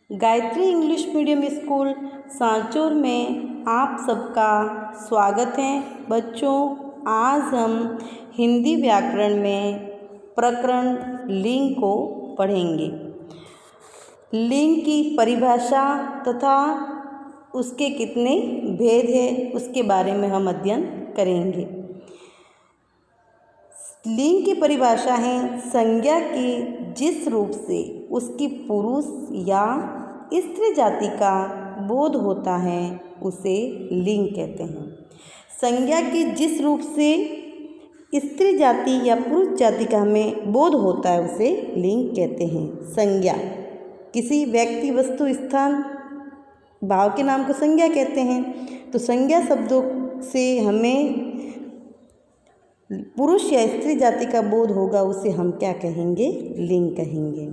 Gayatri English medium school Sanchore में आप सबका स्वागत है। बच्चों, आज हम हिंदी व्याकरण में प्रकरण लिंग को पढ़ेंगे। लिंग की परिभाषा तथा उसके कितने भेद हैं उसके बारे में हम अध्ययन करेंगे। लिंग की परिभाषा है संज्ञा के जिस रूप से उसकी पुरुष या स्त्री जाति का बोध होता है उसे लिंग कहते हैं। संज्ञा के जिस रूप से स्त्री जाति या पुरुष जाति का हमें बोध होता है उसे लिंग कहते हैं। संज्ञा किसी व्यक्ति, वस्तु, स्थान, भाव के नाम को संज्ञा कहते हैं। तो संज्ञा शब्दों से हमें पुरुष या स्त्री जाति का बोध होगा उसे हम क्या कहेंगे? लिंग कहेंगे।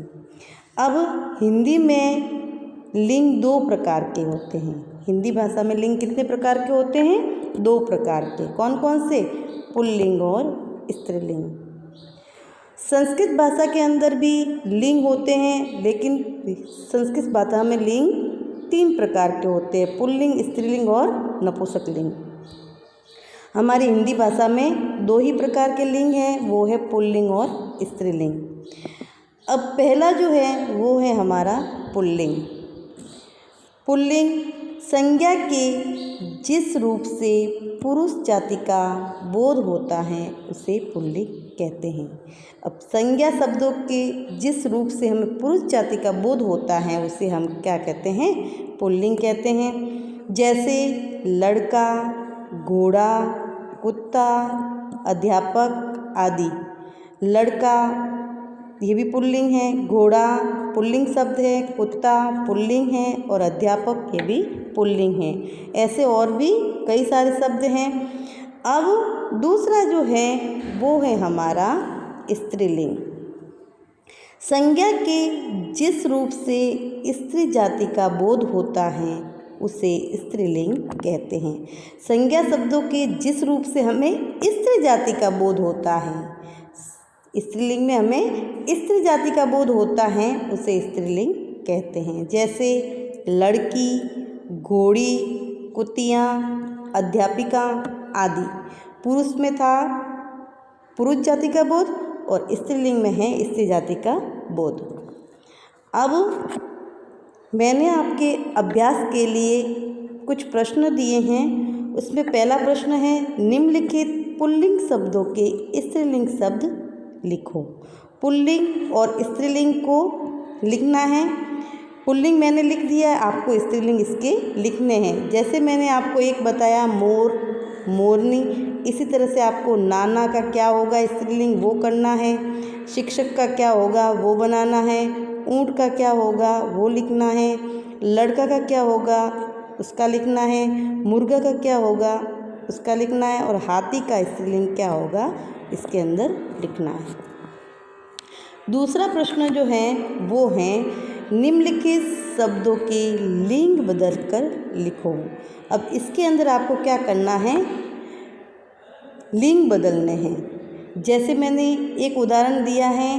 अब हिंदी में लिंग दो प्रकार के होते हैं। हिंदी भाषा में लिंग कितने प्रकार के होते हैं? दो प्रकार के। कौन कौन से? पुल्लिंग और स्त्रीलिंग। संस्कृत भाषा के अंदर भी लिंग होते हैं, लेकिन संस्कृत भाषा में लिंग तीन प्रकार के होते हैं, पुल्लिंग, स्त्रीलिंग और नपुंसकलिंग। हमारी हिंदी भाषा में दो ही प्रकार के लिंग हैं, वो है पुल्लिंग और स्त्रीलिंग। अब पहला जो है वो है हमारा पुल्लिंग। पुल्लिंग संज्ञा के जिस रूप से पुरुष जाति का बोध होता है उसे पुल्लिंग कहते हैं। अब संज्ञा शब्दों के जिस रूप से हमें पुरुष जाति का बोध होता है उसे हम क्या कहते हैं? पुल्लिंग कहते हैं। जैसे लड़का, घोड़ा, कुत्ता, अध्यापक आदि। लड़का ये भी पुल्लिंग है, घोड़ा पुल्लिंग शब्द है, कुत्ता पुल्लिंग है और अध्यापक ये भी पुल्लिंग है। ऐसे और भी कई सारे शब्द हैं। अब दूसरा जो है वो है हमारा स्त्रीलिंग। संज्ञा के जिस रूप से स्त्री जाति का बोध होता है उसे स्त्रीलिंग कहते हैं। संज्ञा शब्दों के जिस रूप से हमें स्त्री जाति का बोध होता है, स्त्रीलिंग में हमें स्त्री जाति का बोध होता है उसे स्त्रीलिंग कहते हैं। जैसे लड़की, घोड़ी, कुतियाँ, अध्यापिका आदि। पुरुष में था पुरुष जाति का बोध और स्त्रीलिंग में है स्त्री जाति का बोध। अब मैंने आपके अभ्यास के लिए कुछ प्रश्न दिए हैं। उसमें पहला प्रश्न है निम्नलिखित पुल्लिंग शब्दों के स्त्रीलिंग शब्द लिखो। पुल्लिंग और स्त्रीलिंग को लिखना है। पुल्लिंग मैंने लिख दिया है, आपको स्त्रीलिंग इसके लिखने हैं। जैसे मैंने आपको एक बताया मोर, मोरनी, इसी तरह से आपको नाना का क्या होगा स्त्रीलिंग वो करना है। शिक्षक का क्या होगा वो बनाना है। ऊँट का क्या होगा वो लिखना है। लड़का का क्या होगा उसका लिखना है। मुर्गा का क्या होगा उसका लिखना है। और हाथी का स्त्रीलिंग क्या होगा इसके अंदर लिखना है। दूसरा प्रश्न जो है वो है निम्नलिखित शब्दों के लिंग बदलकर लिखो। अब इसके अंदर आपको क्या करना है? लिंग बदलने हैं। जैसे मैंने एक उदाहरण दिया है,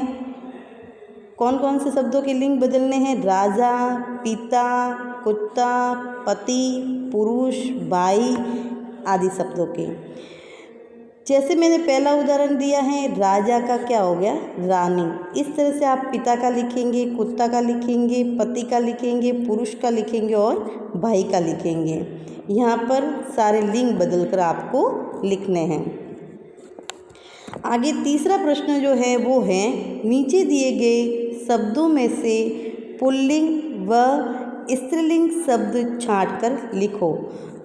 कौन कौन से शब्दों के लिंग बदलने हैं? राजा, पिता, कुत्ता, पति, पुरुष, भाई आदि शब्दों के। जैसे मैंने पहला उदाहरण दिया है, राजा का क्या हो गया? रानी। इस तरह से आप पिता का लिखेंगे, कुत्ता का लिखेंगे, पति का लिखेंगे, पुरुष का लिखेंगे और भाई का लिखेंगे। यहाँ पर सारे लिंग बदलकर आपको लिखने हैं। आगे तीसरा प्रश्न जो है वो है नीचे दिए गए शब्दों में से पुल्लिंग व स्त्रीलिंग शब्द छांटकर लिखो।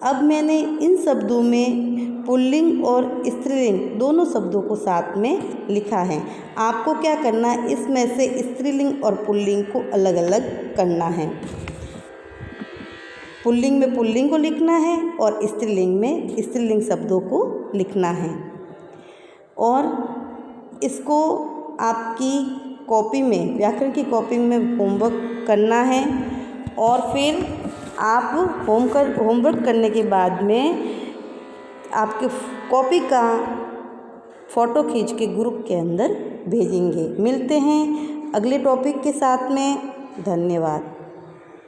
अब मैंने इन शब्दों में पुल्लिंग और स्त्रीलिंग दोनों शब्दों को साथ में लिखा है। आपको क्या करना है? इसमें से स्त्रीलिंग और पुल्लिंग को अलग अलग करना है। पुल्लिंग में पुल्लिंग को लिखना है और स्त्रीलिंग में स्त्रीलिंग शब्दों को लिखना है। और इसको आपकी कॉपी में, व्याकरण की कॉपी में होमवर्क करना है। और फिर आप होमवर्क करने के बाद में आपके कॉपी का फ़ोटो खींच के ग्रुप के अंदर भेजेंगे। मिलते हैं अगले टॉपिक के साथ में। धन्यवाद।